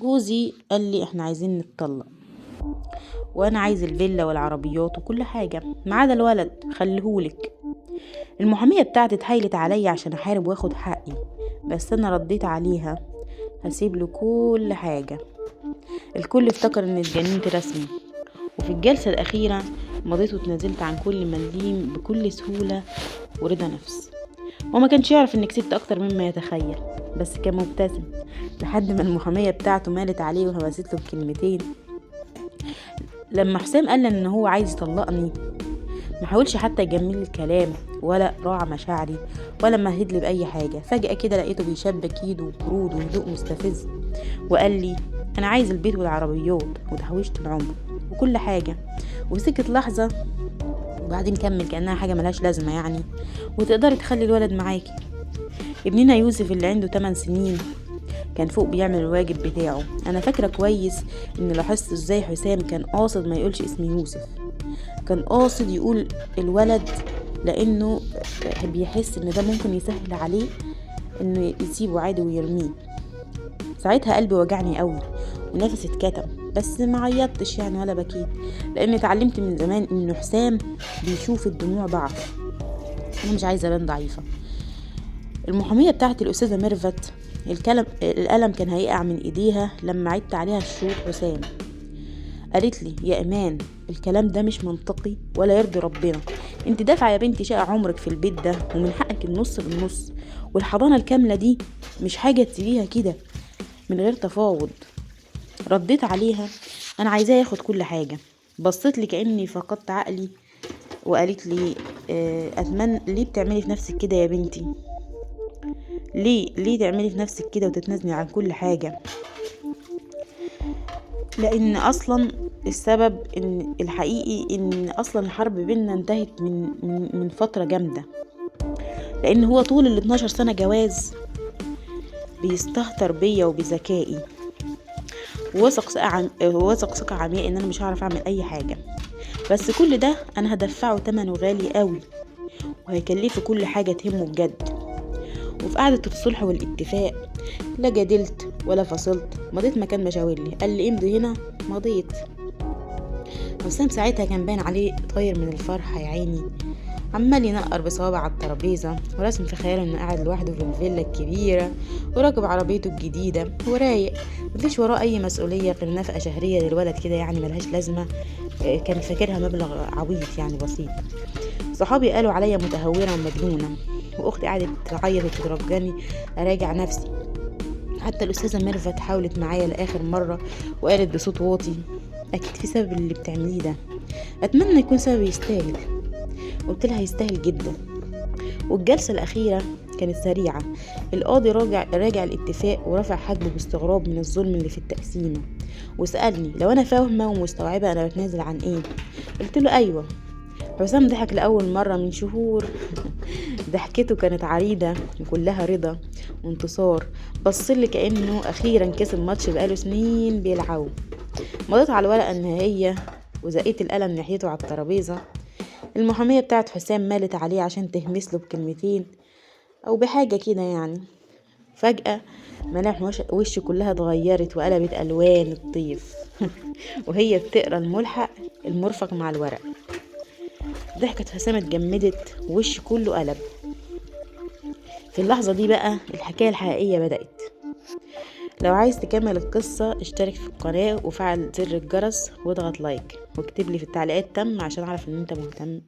جوزي قال لي احنا عايزين نتطلق، وانا عايز الفيلا والعربيات وكل حاجة ما عدا الولد، خليهولك. المحامية بتاعتي اتحايلت عليا عشان احارب واخد حقي، بس انا رديت عليها هسيب له كل حاجة. الكل افتكر اني اتجننت رسمي. وفي الجلسة الأخيرة مضيت واتنازلت عن كل مليم بكل سهولة ورضا نفس. وما كانش يعرف اني كسبت اكتر مما يتخيل، بس كان مبتسم لحد ما المحامية بتاعته مالت عليه وهمست له بكلمتين. لما حسام قال ان هو عايز يطلقني ما حاولش حتى يجمل لي الكلام ولا راعى مشاعري ولا مهد لي باي حاجه. فجاه كده لقيته بيشبك ايده وبرود وهدوء مستفز وقال لي انا عايز البيت والعربيات وتحويشة العمر وكل حاجه. وسكت لحظه وبعدين كمل كانها حاجه ملهاش لازمه يعني، وتقدري تخلي الولد معاكي. ابننا يوسف اللي عنده 8 سنين كان فوق بيعمل الواجب بتاعه. انا فاكره كويس ان لاحظت ازاي حسام كان قاصد ما يقولش اسم يوسف، كان قاصد يقول الولد لانه بيحس ان ده ممكن يسهل عليه انه يسيبه عادي ويرميه. ساعتها قلبي وجعني قوي ونفسي اتكتم، بس ما عيطتش يعني ولا بكيت، لان اتعلمت من زمان ان حسام بيشوف الدموع ضعف. انا مش عايزه ابان ضعيفه. المحاميه بتاعتي الاستاذه ميرفت القلم كان هيقع من ايديها لما عدت عليها الشروط حسام. قالت لي يا ايمان الكلام ده مش منطقي ولا يرضي ربنا. انت دافعه يا بنتي شقه عمرك في البيت ده ومن حقك النص بالنص، والحضانه الكامله دي مش حاجه تسيبيها كده من غير تفاوض. رديت عليها انا عايزاه ياخد كل حاجه. بصيت لي كاني فقدت عقلي وقالت لي اتمنى ليه بتعملي في نفسك كده يا بنتي؟ ليه تعملي في نفسك كده وتتنازلي عن كل حاجه؟ لان اصلا السبب ان الحقيقي ان اصلا الحرب بيننا انتهت من فتره جامده، لان هو طول ال 12 سنه جواز بيستهتر بيا وبذكائي ووثق ثقه عمياء ان انا مش هعرف اعمل اي حاجه. بس كل ده انا هدفعه ثمنه غالي قوي وهيكلفه كل حاجه تهمه بجد. وفي قعدة الصلح والاتفاق لا جادلت ولا فصلت، مضيت مكان مشاورلي. قال لي امضي هنا، مضيت. حسام ساعتها كان باين عليه طاير من الفرحة يا عيني، عمال ينقر بصوابع على الترابيزة ورسم في خياله انه قاعد لوحده في الفيلا الكبيرة وراكب عربيته الجديدة ورايق، مفيش وراه اي مسؤولية غير نفقة شهرية للولد كده يعني ملهاش لازمة. كان فاكرها مبلغ عبيط يعني بسيط. صحابي قالوا عليا متهورة ومجنونة، واختي قعدت تعيط وتترجاني اراجع نفسي. حتى الاستاذه ميرفت حاولت معايا لاخر مره وقالت بصوت واطي اكيد في سبب اللي بتعمليه ده، اتمنى يكون سبب يستاهل. قلت لها يستاهل جدا. والجلسه الاخيره كانت سريعه. القاضي راجع الاتفاق ورفع حاجبه باستغراب من الظلم اللي في التقسيمه، وسالني لو انا فاهمه ومستوعبه انا بتنازل عن ايه. قلت له ايوه. حسام ضحك لأول مرة من شهور ضحكته كانت عريضة وكلها رضا وانتصار. بصلي كأنه أخيرا كسب ماتش بقاله سنين بيلعبه. مضيت على الورقة النهائية وزقيت القلم ناحيته على الترابيزة. المحامية بتاعت حسام مالت عليه عشان تهمس له بكلمتين أو بحاجة كده يعني. فجأة ملامح وشه كلها اتغيرت وقلبت ألوان الطيف وهي بتقرا الملحق المرفق مع الورق. ضحكت حسام اتجمدت ووش كله قلب. في اللحظة دي بقى الحكاية الحقيقية بدأت. لو عايز تكمل القصة اشترك في القناة وفعل زر الجرس واضغط لايك واكتب لي في التعليقات تم عشان اعرف ان انت مهتم.